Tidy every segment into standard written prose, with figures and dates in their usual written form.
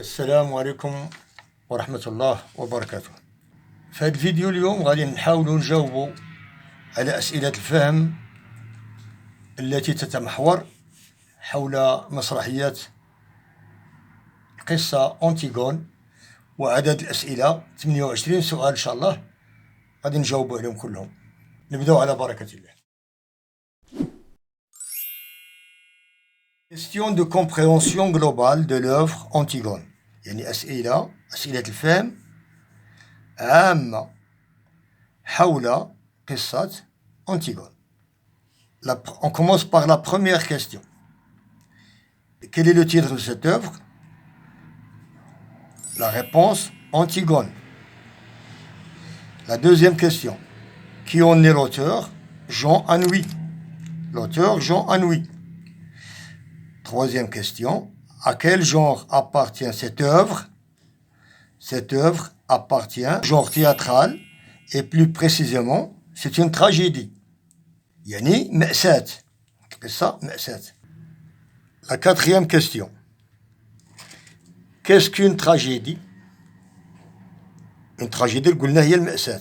السلام عليكم ورحمة الله وبركاته. في هذا الفيديو اليوم غادي نحاولوا نجاوبوا على أسئلة الفهم التي تتمحور حول مسرحيات قصة أنتيغون، وعدد الأسئلة 28 سؤال إن شاء الله غادي نجاوبوا عليهم كلهم. نبداو على بركة الله. Question de compréhension globale de l'œuvre Antigone. يعني أسئلة الفهم عامة حول قصة Antigone. On commence par la première question. Quel est le titre de cette œuvre? La réponse, Antigone. La deuxième question. Qui en est l'auteur? Jean Anouilh. L'auteur, Jean Anouilh. Troisième question. À quel genre appartient cette œuvre? Cette œuvre appartient au genre théâtral, et plus précisément, c'est une tragédie. Yani مأساة. قصة مأساة. La quatrième question. Qu'est-ce qu'une tragédie? Une tragédie, قلنا هي المأساة.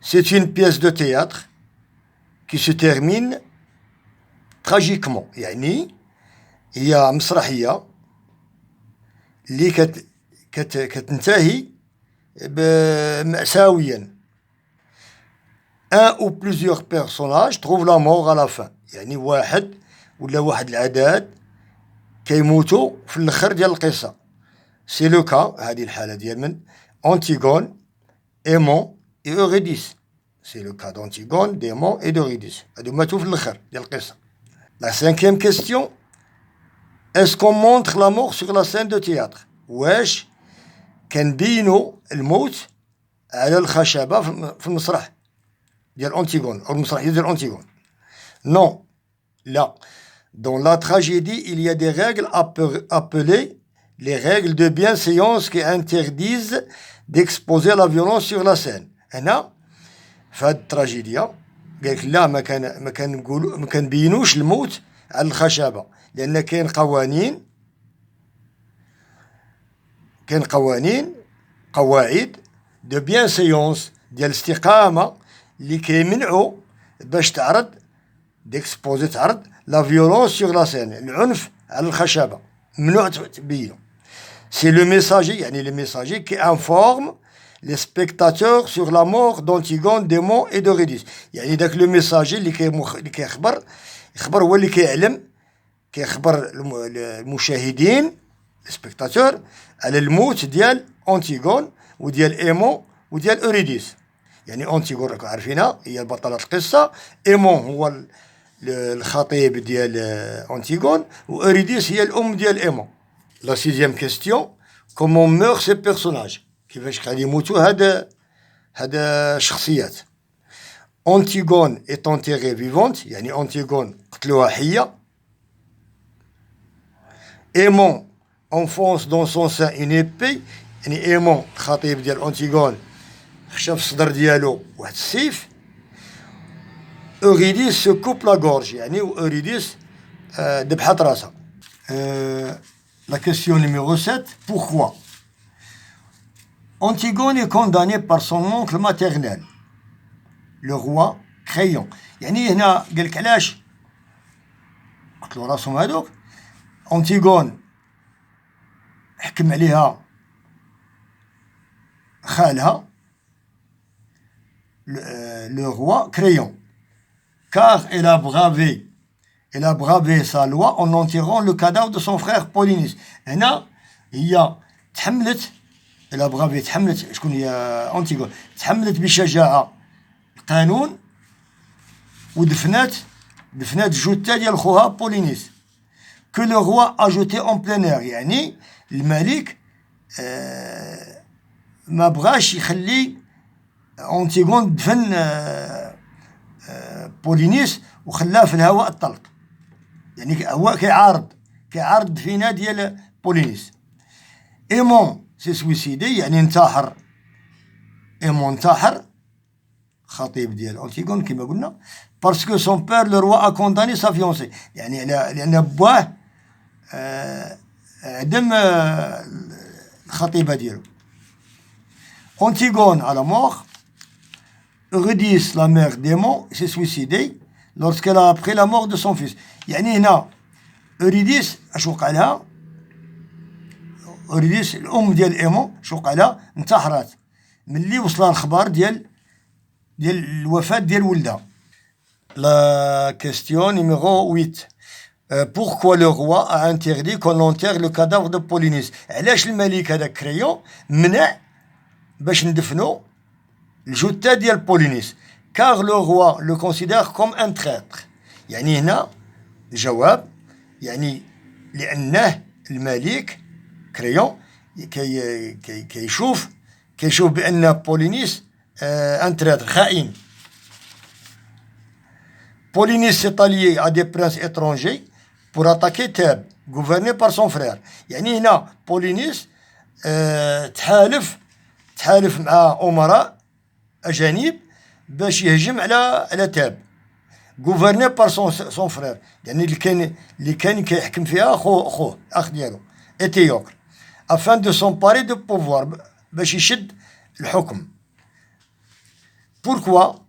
C'est une pièce de théâtre qui se termine tragiquement. يعني هي مسرحية اللي كتنتهي مأساويا. Un ou plusieurs personnages trouvent la mort à la fin. يعني واحد ولا واحد العدد كيموتوا في الاخر ديال القصة. سي لو كا هذه الحالة ديال من أنتيغون، إيمون et Eurydice. C'est le cas d'Antigone, d'Aimon et d'Eurydice. هادو ماتوا في الاخر ديال القصة. La cinquième question. Est-ce qu'on montre la mort sur la scène de théâtre? واش كنبينوا الموت على الخشبة في المسرح ديال أنتيغون أو المسرحية ديال أنتيغون؟ Non. Là, dans la tragédie, il y a des règles appelées les règles de bienséance qui interdisent d'exposer la violence sur la scène. هنا في هاد التراجيديا قالك لا ما كنبينوش الموت على الخشبة، لأن كاين قواعد دو بيانسيونس ديال الاستقامة اللي كيمنعوا باش تعرض لا فيولونس سور لا سين، العنف على الخشبة ممنوع تبينو. سي لو ميساجي، يعني لو ميساجي كي انفورم لي سبيكتاتور سور لا مور دونتيغون ديمون اي دوريديس. يعني داك لو ميساجي اللي كيخبر هو اللي كيخبر المشاهدين السبيكتاتور على الموت ديال أنتيغون وديال إيمون وديال أوريديس. يعني أنتيغون راكم عارفينها هي بطلة القصة، إيمون هو الخطيب ديال أنتيغون، وأوريديس هي الأم ديال إيمون. لا سيزيام كيستيون. كومون مور سي بيرسوناج؟ كيفاش غادي يموتوا هاد الشخصيات؟ أنتيغون est enterrée vivante، يعني أنتيغون قتلوها حية. Aimon enfonce dans son sein une épée، يعني إيمون الخطيب ديال أنتيغون خشى في الصدر ديالو واحد السيف. أوريديس se coupe la gorge، يعني أوريديس ذبحت راسها. La question numéro 7. Pourquoi Antigone est condamnée par son oncle maternel, le roi Créon. يعني هنا قالك علاش قتلوا راسهم هادوك؟ أنتيغون حكم عليها خالها le roi Créon, car elle a bravé sa loi en enterrant le cadavre de son frère Polynice. هنا هي تحملت شكون هي أنتيغون تحملت بشجاعة القانون ودفنات الجثة ديال خوها بولينيس. que le roi a jeté en plein air. يعني الملك ما بغاش يخلي أنتيغون دفن بولينيس وخلاها في الهواء الطلق، يعني هو كيعارض الدفينة ديال بولينيس. إيمون سي سويسيدي، يعني انتحر. إيمون انتحر خطيب ديال أنتيغون كما قلنا، باسكو سون بير لو روا ا كونداني سا فيونسي، يعني لأن بواه عدم الخطيبة ديالو. Antigone à la mort. Eurydice, la mère d'Aimon, s'est suicidée lorsqu'elle a appris la mort de son fils. يعني هنا Eurydice اش وقع لها؟ Eurydice الأم ديال إيمون اش وقع لها؟ انتحرت ملي وصلها الخبر ديال الوفاة ديال ولدها. La question numéro 8. Pourquoi le roi a interdit qu'on enterre le cadavre de Polynice? علاش الملك هذاك كريون منع باش ندفنو الجثة ديال بولينيس؟ car le roi le considère comme un traître. يعني هنا الجواب يعني لأنه الملك كريون كيشوف بأن بولينيس un traître خائن. Polynice s'est allié à des princes étrangers pour attaquer Thèbes, gouverné par son frère. يعني هنا بولينيس تحالف مع أمراء أجانب باش يهجم على تاب gouverné par son frère. يعني اللي كان كيحكم فيها خوه اخ ديالو إتيوكل afin de s'emparer de pouvoir باش يشد الحكم. Pourquoi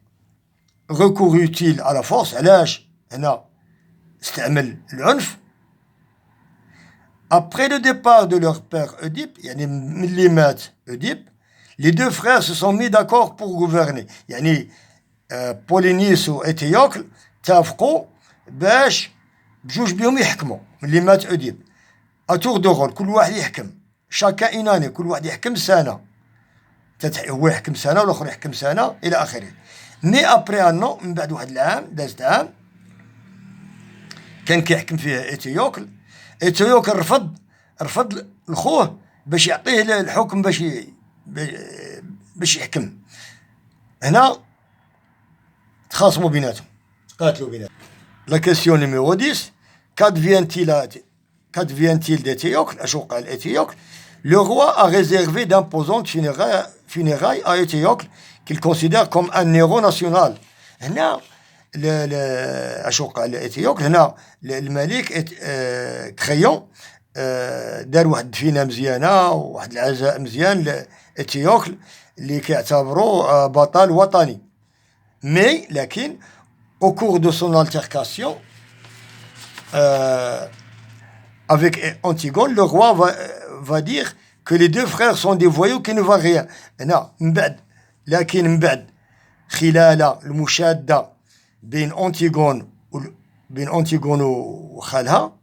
recourut-il à la force؟ علاش هنا استعمل العنف؟ Après le départ de leur père Oedipe, يعني ملي مات Oedipe, les deux frères se sont mis d'accord pour gouverner. يعني بولينيس و إتيوكل اتفقوا باش بجوج بيهم يحكموا ملي مات Oedipe. à tour de rôle كل واحد يحكم chacun une année كل واحد يحكم سنة. هو يحكم سنة والآخر يحكم سنة إلى آخره. مي أبري أنو من بعد واحد العام دازت عام كان كيحكم فيه إتيوكل رفض لخوه باش يعطيه الحكم باش يحكم. هنا تخاصموا بيناتهم تقاتلوا بيناتهم. لا كيسيون نيميرو 10. qu'advient-il d'Étiocle؟ اش وقع لإتيوكل؟ Le roi a réservé d'imposantes funérailles à Étiocle qu'il considère comme un héros national. هنا اش وقع لإتيوكل؟ هنا الملك كريون دار واحد الدفينة مزيانة وواحد العزاء مزيان لإتيوكل اللي كيعتبروه بطل وطني. مي لكن au cours de son altercation avec Antigone, le roi va dire que les deux frères sont des voyous qui ne valent rien. هنا من بعد خلال المشادة بين أنتيغون وخالها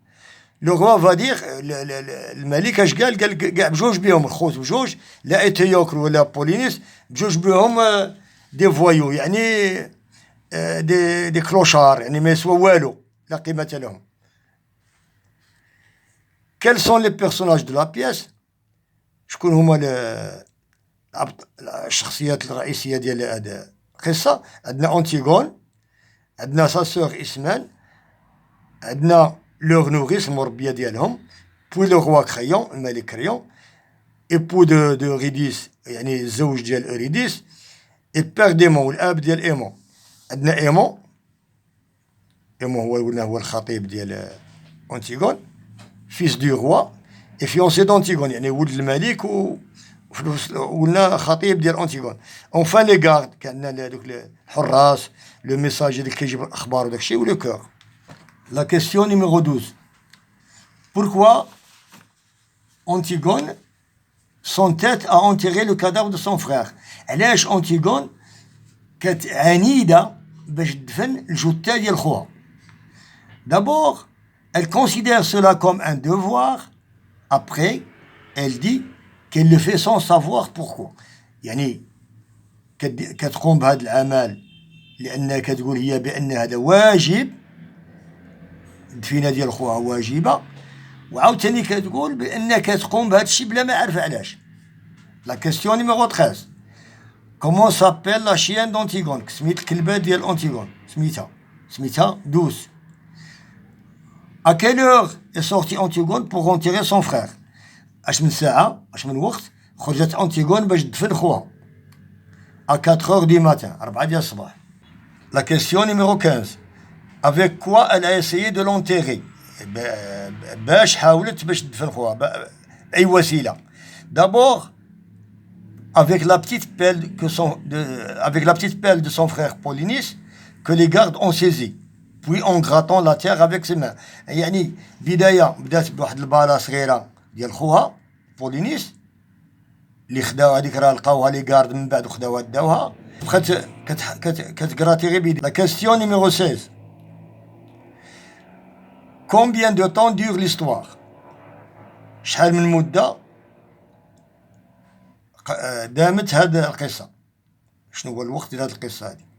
le roi va dire الملك اش قال كاع بجوج بيهم الخوت بجوج لا إتيوكل ولا بولينيس بجوج بيهم دي فويو يعني دي كلوشار يعني ما يسوى والو لا قيمة لهم. Quels sont les personnages de la pièce؟ شكون هما الشخصيات الرئيسية ديال هذا القصة؟ عندنا أنتيغون، عندنا سا سور إسمان، عندنا لور نوريس المربية ديالهم، بوي لو روا كريون الملك كريون، إبو دو أوريديس يعني الزوج ديال أوريديس، إي بير ديمون والأب ديال إيمون. عندنا إيمون هو الخطيب ديال أنتيغون fils du roi et fiancé d'Antigone يعني ولد الملك ولنا خطيب ديال أنتيغون. enfin les gardes كان دوك الحراس لو ميساجي اللي كيجيب الأخبار وداك الشيء ولو كور. La question numéro 12. Pourquoi Antigone s'entête à enterrer le cadavre de son frère؟ علاش أنتيغون كانت عنيدة باش تدفن الجثة ديال خوها؟ D'abord elle considère cela comme un devoir. Après, elle dit qu'elle le fait sans savoir pourquoi. يعني كتقوم بهذا العمل لأنها كتقول هي بأن هذا واجب، الدفينة ديال خوها واجبة، وعاوتاني كتقول بأنها كتقوم بهذا الشيء بلا ما عارفة علاش. La question numéro 13. Comment s'appelle la chienne d'Antigone؟ سميت الكلبة ديال أنتيغون سميتها دوس. À quelle heure est sortie Antigone pour enterrer son frère؟ اش من ساعة اش من وقت خرجت أنتيغون باش تدفن خوها؟ à 4 heures du matin 4 ديال الصباح. La question numéro 15. Avec quoi elle a essayé de l'enterrer؟ باش حاولت باش تدفن خوها بأي وسيلة. D'abord, avec la petite pelle de son frère Polynice, que les gardes ont saisi, puis en grattant la terre avec ses mains. يعني بداية بدات بواحد البالة صغيرة ديال خوها بولينيس اللي خداوها هذيك راه لقاوها لي غارد من بعد وخداوها داوها بقات كتكراتي غير بيدي. La question numéro 16. Combien de temps dure l'histoire? شحال من مدة دامت هذه القصة؟ شنو هو الوقت ديال هذه القصة هذه؟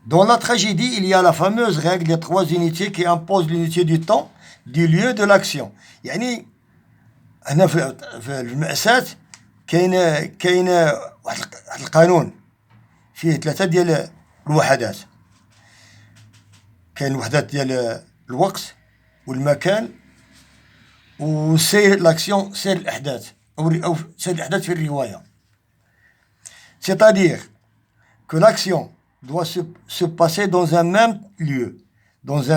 Dans la tragédie, il y a la fameuse règle des 3 unités qui impose l'unité du temps, du lieu, de l'action. يعني هنا في المأساة كاين واحد القانون فيه 3 ديال الوحدات. كاين الوحدات ديال الوقت والمكان وسير l'action سير الأحداث أو سير الأحداث في الرواية. C'est-à-dire que l'action doit se passer dans un même lieu, dans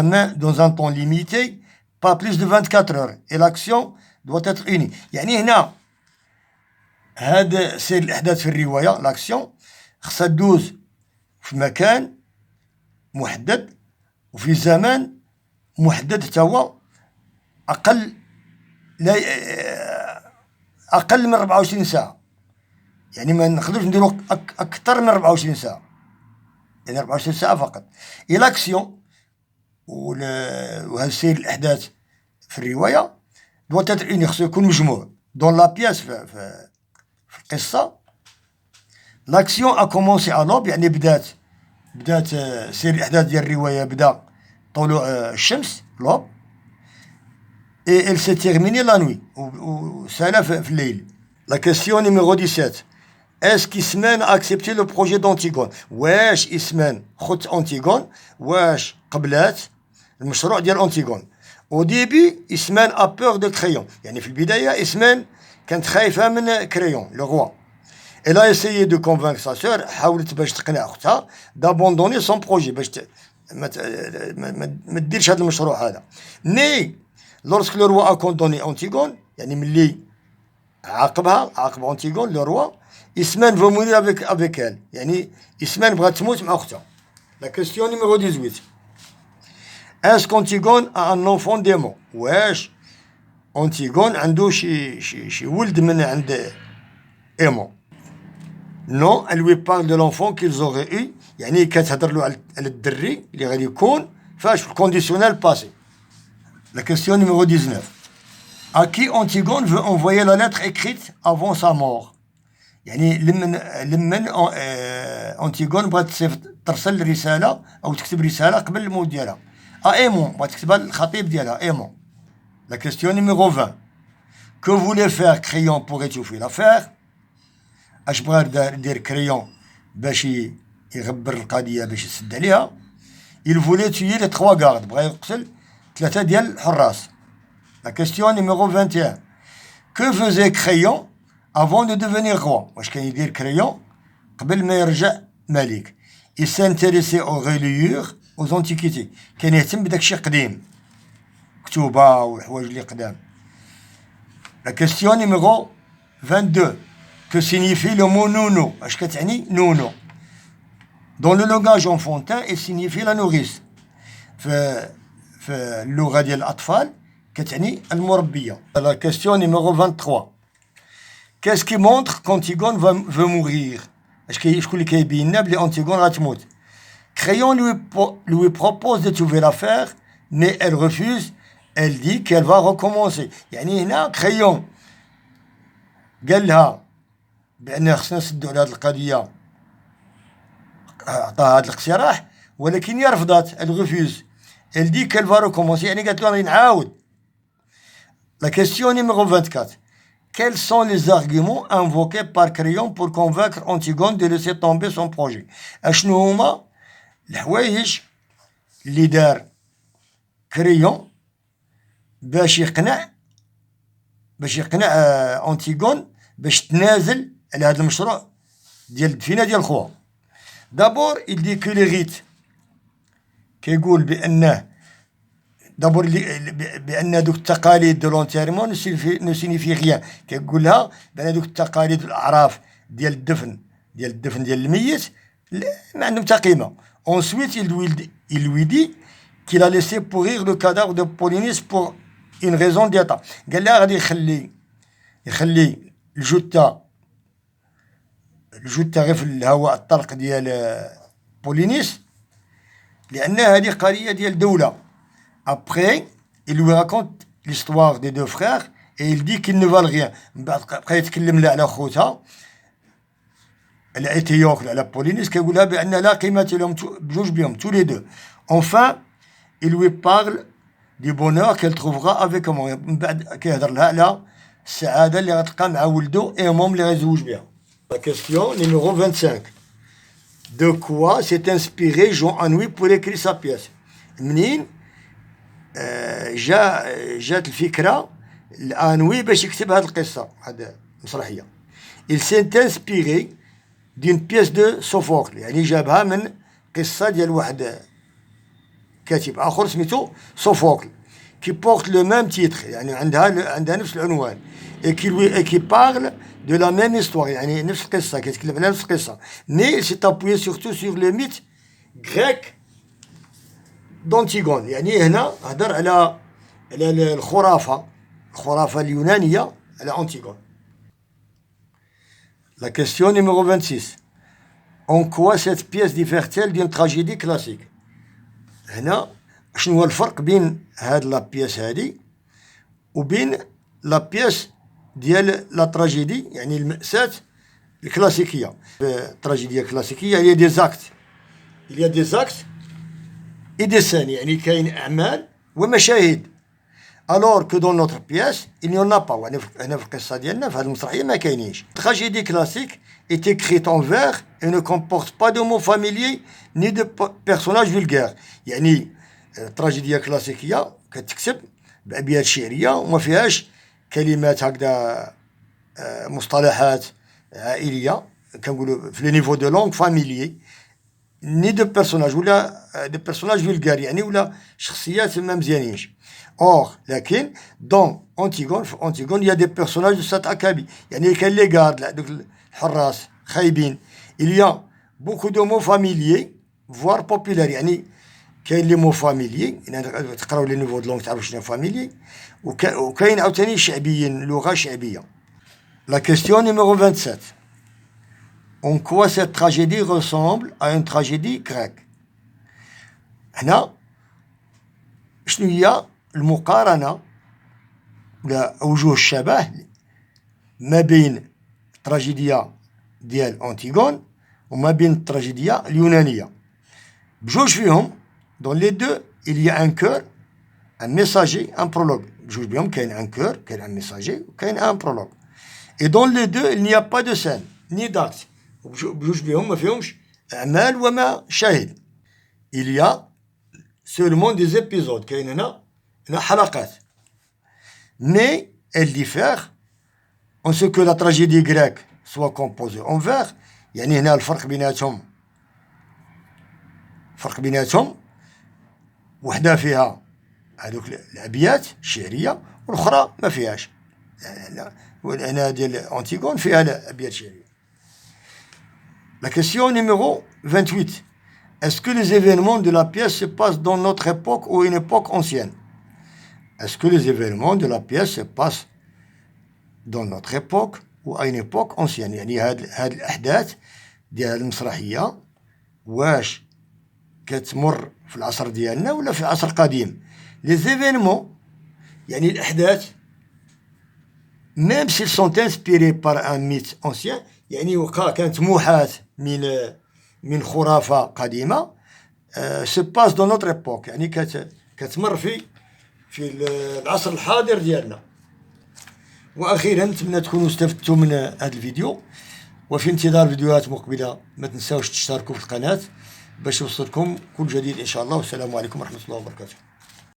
un temps limité, pas plus de 24 heures. Et l'action doit être unie. يعني هنا هذا سير الأحداث في الرواية l'action خصها تدوز في مكان محدد وفي زمان محدد حتى هو أقل من 24 ساعة. يعني ما نقدروش نديرو أكثر من 24 ساعة، يعني 24 ساعة فقط. إي لاكسيون وهذا سير الأحداث في الرواية دوا تاتر أوني خصو يكون مجموع. دون لا بياس في القصة لاكسيون أكومونسي ألوب، يعني بدات سير الأحداث ديال الرواية بدا طلوع الشمس لوب. Et elle s'est terminée la nuit, ou ça في الليل. La question numéro 17. Est-ce qu'Ismène a accepté le projet d'Antigone؟ واش إسمين خد أنتيغون؟ واش قبلات المشروع ديال أنتيغون؟ Au début, Ismène a peur de Créon. يعني في البداية إسمين كانت خايفة من كريون le roi. Elle a essayé de convaincre sa sœur، حاولت باش تقنع أختها d'abandonner son projet، باش ما تديرش هذا المشروع هذا. Mais lorsque le roi a condamné Antigone، يعني ملي عاقب Antigone le roi، Ismène veut mourir avec elle، يعني إسمين بغات تموت مع أختها. La question numéro 18. Est-ce qu'Antigone a un enfant démon؟ واش أنتيغون عنده شي ولد من عند إيمون؟ Non, elle lui parle de l'enfant qu'ils auraient eu، يعني كتهضر له على الدري اللي غادي يكون فاش في الكونديسيونيل باسي. La question numéro 19. À qui Antigone veut envoyer la lettre écrite avant sa mort؟ يعني لمن أنتيغون بغات ترسل رسالة أو تكتب رسالة قبل الموت ديالها. إيمون بغات تكتبها للخطيب ديالها إيمون. La question numéro 20. Que voulait faire Créon pour étouffer l'affaire؟ اش بغا يدير كريون باش يغبر القضيه باش يسد عليها؟ il voulait tuer les 3 gardes، بغا يقتل 3 ديال الحراس. La question numéro 21. Que faisait Créon avant de devenir roi؟ واش كان يدير كريون قبل ما يرجع ملك؟ il s'intéressait aux reliures aux antiquités، كان يهتم بداك الشيء قديم كتوبه والحوايج اللي قدام. La question numéro 22. Que signifie le mot nounou؟ اش كتعني نونو؟ Dans le langage enfantin il signifie la nourrice. في اللغة ديال الأطفال كتعني المربية. La question numéro 23. Qu'est-ce qui montre qu'Antigone veut mourir؟ شكون اللي كيبين لنا بلي أنتيغون غتموت؟ Créon lui propose d'étouffer l'affaire mais elle refuse. Elle dit qu'elle va recommencer. يعني هنا كريون قال لها بأن خصنا نسدو على هاد القضية، عطاها هاد الاقتراح ولكن هي رفضات. elle refuse. elle dit qu'elle va recommencer، يعني قالت له راني نعاود. La question numéro 24. Quels sont les arguments invoqués par Créon pour convaincre Antigone de laisser tomber son projet؟ اشنو هما الحوايج اللي دار كريون باش يقنع أنتيغون باش تنازل على هذا المشروع ديال الدفينة ديال خوها؟ دابور il dit que les rites كيقول بأنه دابور بان هذوك التقاليد دو لونتيرمون نو سينيفي غيان، كيقول لها بان هذوك التقاليد والاعراف ديال الدفن ديال الميت ما عندهم حتى قيمه. Ensuite, il lui dit qu'il a laissé pourrir le cadavre de Polynice pour une raison d'état. قال لها غادي يخلي الجثه غير في الهواء الطلق ديال بولينيس لان هذه قضيه ديال دوله. Après, il lui raconte l'histoire des deux frères et il dit qu'ils ne valent rien. من بعد بقى يتكلم لها على خوتها على ايتيوكل على بولينيس، كيقول لها بان لا قيمه لهم بجوج بهم tous les deux. Enfin, il lui parle du bonheur qu'elle trouvera avec moi. من بعد كيهضر لها على السعاده اللي غتلقى مع ولده امهم اللي غيزوج بها. La question numéro 25. De quoi s'est inspiré Jean Anouilh pour écrire sa pièce? منين جات الفكرة لأنوي باش يكتب هذه القصة، هذه المسرحية. Il s'est inspiré d'une pièce de Sophocle، يعني جابها من قصة ديال واحد كاتب آخر سميتو سوفوكل، qui porte le même titre، يعني عندها نفس العنوان، et qui parle de la même histoire، يعني نفس القصة، كيتكلم على نفس القصة. Mais il s'est appuyé surtout sur le mythe grec d'Antigone، يعني هنا هدر على الخرافة اليونانية على أنتيغون. La question numéro 26. En quoi cette pièce diffère-t-elle d'une tragédie classique؟ هنا شنو هو الفرق بين هاد لا بياس هادي وبين لا بياس ديال لا تراجيدي، يعني المأساة الكلاسيكية. التراجيدية الكلاسيكية هي دي زاكت، il y a des actes et des scènes، يعني كاين أعمال ومشاهد. alors que dans notre pièce il n'y en a pas. هنا في القصة ديالنا في هذه المسرحية ما كاينينش. tragédie classique est écrite en vers et ne comporte pas de mots familiers ni de personnages vulgaires. يعني التراجيدية كلاسيكية كتكتب بأبيات شعرية وما فيهاش كلمات هكذا مصطلحات عائلية كنقولوا في لي نيفو دو لونغ فاميليي، ني دو بيرسوناج ولا دو بيرسوناج فولغار، يعني ولا شخصيات ما مزيانينش. اور لكن دون أنتيغون، في أنتيغون يا دي بيرسوناج دو سات أكابي، يعني كاين لي غارد دوك الحراس خايبين. il y a beaucoup de mots familiers voire populaires، يعني كاين لي مو فاميليي، يعني تقراو لي نيفو دو لونغ تعرفوا شنو فاميلي، وكاين عاوتاني شعبيين، لغة شعبية. La question numéro 27. En quoi cette tragédie ressemble à une tragédie grecque؟ هنا شنو هي المقارنة ولا أوجه الشبه ما بين التراجيدية ديال أنتيغون وما بين التراجيدية اليونانية؟ بجوج فيهم dans les deux il y a un chœur, un messager, un prologue. بجوج بيهم كاين un chœur، كاين un messager وكاين un prologue. Et dans les deux il n'y a pas de scène ni d'acte. بجوج بيهم ما فيهمش أعمال وما شاهد. il y a seulement des épisodes، كاين هنا حلقات. mais elle diffère en ce que la tragédie grecque soit composée en vers، يعني هنا الفرق بيناتهم وحده فيها هذوك الابيات الشعريه والاخرى ما فيهاش. هنا ديال أنتيغون فيها الابيات الشعريه. La question numéro 28. Est-ce que les événements de la pièce se passent dans notre époque ou une époque ancienne? Est-ce que les événements de la pièce se passent dans notre époque ou à une époque ancienne؟ يعني هاد الأحداث ديال المسرحية واش كتمر في العصر ديالنا ولا في العصر القديم؟ Les événements يعني الأحداث même s'ils sont inspirés par un mythe ancien، يعني كانت موحاة من خرافة قديمة، se passe dans notre époque، يعني كتمر في العصر الحاضر ديالنا. وأخيرا نتمنى تكونوا استفدتوا من هذا الفيديو، وفي انتظار فيديوهات مقبلة ما تنساوش تشتركوا في القناة باش يوصلكم كل جديد إن شاء الله. والسلام عليكم ورحمة الله وبركاته.